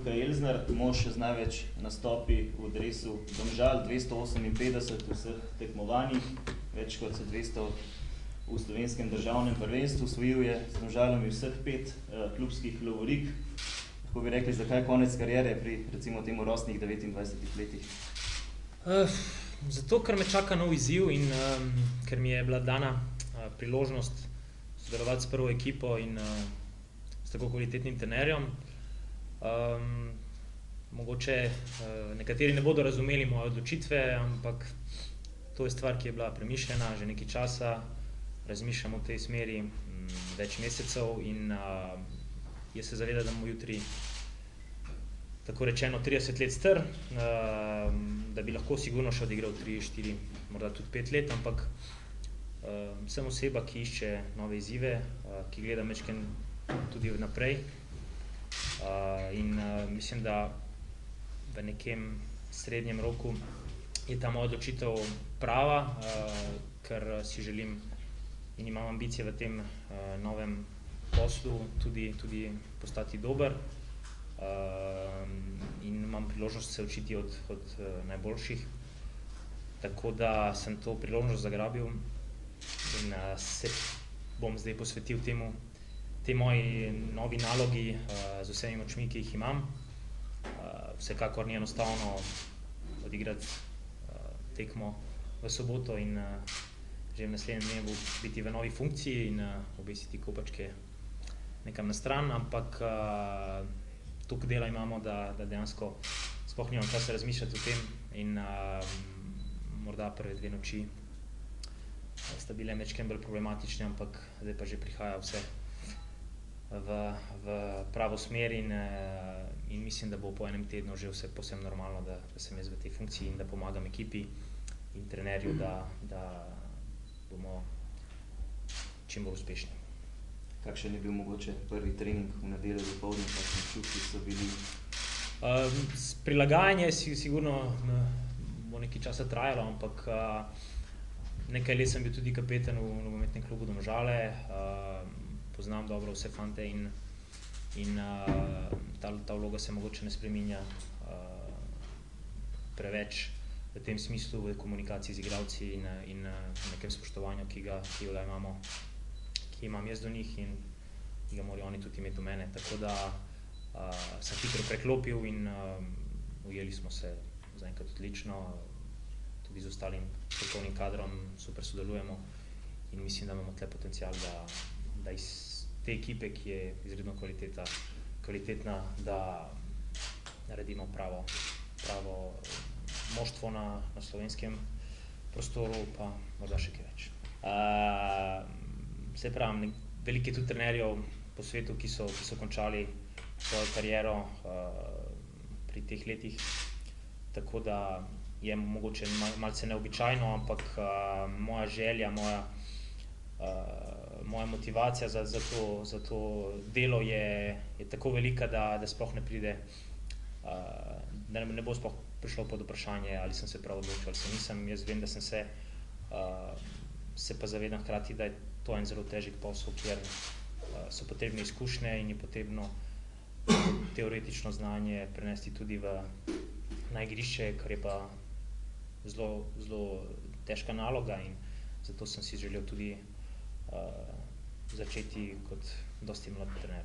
Luka Elzner, mož z največ nastopi v dresu Domžal, 258 v vseh tekmovanjih, več kot 200 v slovenskem državnem prvenstvu, osvojil je z Domžalami vseh 5 klubskih lovorik. Lahko bi rekli, zakaj konec kariere pri recimo temu rosnih 29 letih? Zato, ker me čaka nov izziv in ker mi je bila dana priložnost sodelovati s prvo ekipo in s tako kvalitetnim trenerjem. Mogoče nekateri ne bodo razumeli moje odločitve, ampak to je stvar, ki je bila premišljena že nekaj časa, razmišljam v tej smeri več mesecev in jaz se zavedam, da bom jutri tako rečeno 30 let star, da bi lahko sigurno še odigral 3, 4, morda tudi 5 let, ampak sem oseba, ki išče nove izzive, ki gleda majčkeno tudi naprej in mislim, da v nekem srednjem roku je ta moja odločitev prava, ker si želim in imam ambicije v tem novem poslu tudi postati dober in imam priložnost se učiti od najboljših, tako da sem to priložnost zagrabil in se bom zdaj posvetil tej moji novi nalogi z vsemi močmi, ki jih imam. Vsekakor ni enostavno odigrati tekmo v soboto in že v naslednjem dnevu biti v novi funkciji in obesiti kopačke nekam na stran, ampak toliko dela imamo, da dejansko sploh nimam časa razmišljati o tem in morda prve 2 noči sta bile majčkeno bolj problematične, ampak zdaj pa že prihaja vse v pravo smer in mislim, da bo po enem tednu že vse povsem normalno, da sem jaz v tej funkciji in da pomagam ekipi in trenerju, da bomo čim bolj uspešni. Kakšen je bil mogoče prvi trening v nedeljo dopoldne, kakšni čuti so bili? Prilagajanje sigurno bo nekaj časa trajalo, ampak nekaj let sem bil tudi kapetan v nogometnem klubu Domžale, poznam dobro vse fante in ta vloga se mogoče ne spreminja preveč v tem smislu, v komunikaciji z igralci in nekem spoštovanju, ki ga imamo, ki imam jaz do njih in ki ga morajo oni tudi imeti do mene, tako da sem hitro preklopil in ujeli smo se zaenkrat odlično, tudi z ostalim strokovnim kadrom super sodelujemo in mislim, da imamo tle potencial, da iz te ekipe, ki je izredno kvalitetna, da naredimo pravo moštvo na slovenskem prostoru, pa morda še kaj več. Se pravim, veliko je tudi trenerjev po svetu, ki so končali svojo kariero pri teh letih, tako da je mogoče malce neobičajno, ampak moja želja, moja motivacija za to delo je tako velika, da sploh ne pride, da ne bo sploh prišlo pod vprašanje, ali sem se prav odločil, ali se nisem. Jaz vem, da sem se pa zavedam hkrati, da je to en zelo težek posel, kjer so potrebne izkušnje in je potrebno teoretično znanje prenesti tudi na igrišče, kar je pa zelo težka naloga in zato sem si želel tudi začeti kot dosti mlad trener.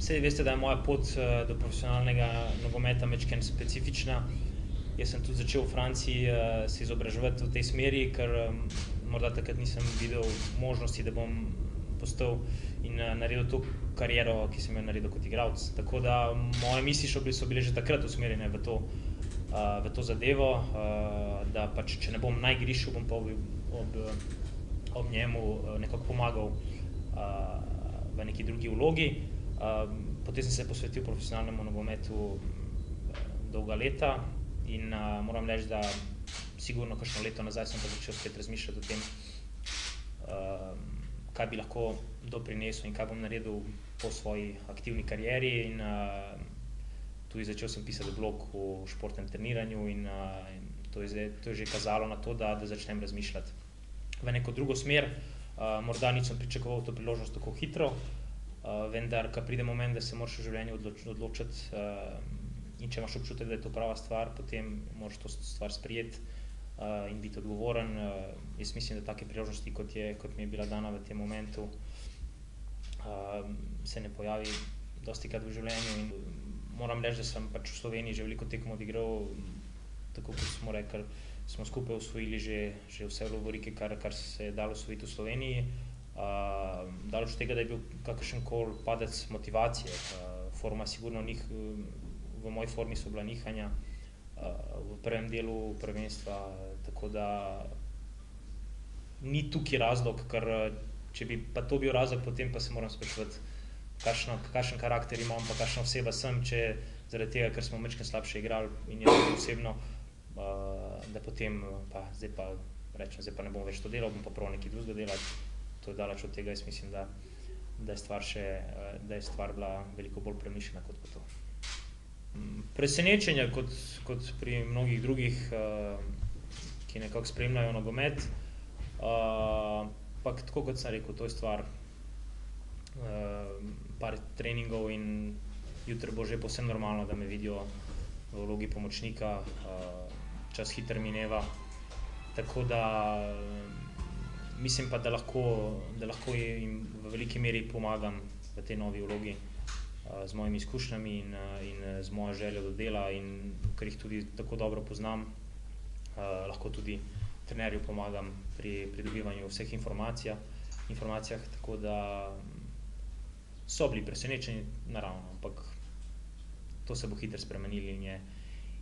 Saj veste, da je moja pot do profesionalnega nogometa majčkeno specifična. Jaz sem tudi začel v Franciji se izobraževati v tej smeri, ker morda takrat nisem videl možnosti, da bom postal in naredil to kariero, ki sem jo naredil kot igralec. Tako da moje misli so bile že takrat usmerjene v to zadevo, da pač, če ne bom na igrišču, bom pa ob njemu nekako pomagal v neki drugi vlogi. Potem sem se posvetil profesionalnemu nogometu dolga leta in moram reči, da sigurno kakšno leto nazaj sem pa začel spet razmišljati o tem, kaj bi lahko doprinesel in kaj bom naredil po svoji aktivni karieri in tudi začel sem pisati blog o športnem treniranju in to je že kazalo na to, da začnem razmišljati v neko drugo smer. Morda nisem pričakoval to priložnost tako hitro, vendar, ko pride moment, da se moraš v življenju odločiti in če imaš občutek, da je to prava stvar, potem moraš to stvar sprejeti in biti odgovoren. Jaz mislim, da take priložnosti, kot mi je bila dana v tem momentu, se ne pojavi dostikrat v življenju in moram reči, da sem pač v Sloveniji že veliko tekmo odigral, tako kot smo rekli, smo skupaj osvojili že vse lovorike, kar se je dalo osvojiti v Sloveniji. Daleč od tega, da je bil kakršenkoli padec motivacije, forma sigurno v moji formi so bila nihanja v prvem delu prvenstva, tako da ni tukaj razlog, ker če bi pa to bil razlog, potem pa se moram spraševati, kakšen karakter imam, pa kakšna oseba sem, če zaradi tega, ker smo majčkeno slabše igrali in jaz osebno, da potem pa zdaj pa ne bom več to delal, bom pa prav nekaj drugega delati. To je daleč od tega, jaz mislim, da je stvar bila veliko bolj premišljena kot pa to. Presenečenja kot pri mnogih drugih, ki nekako spremljajo nogomet, pa tako kot sem rekel, to je stvar par treningov in jutri bo že povsem normalno, da me vidijo v vlogi pomočnika, čas hitro mineva, tako da mislim pa, da lahko jim v veliki meri pomagam v tej novi vlogi z mojimi izkušnjami in z mojo željo do dela in ker jih tudi tako dobro poznam, lahko tudi trenerju pomagam pri pridobivanju vseh informacijah, tako da so bili presenečeni naravno, ampak to se bo hitro spremenilo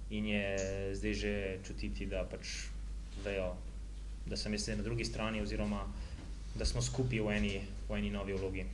in je zdaj že čutiti, da pač vejo, da sem jaz na drugi strani oziroma da smo skupaj v eni novi vlogi.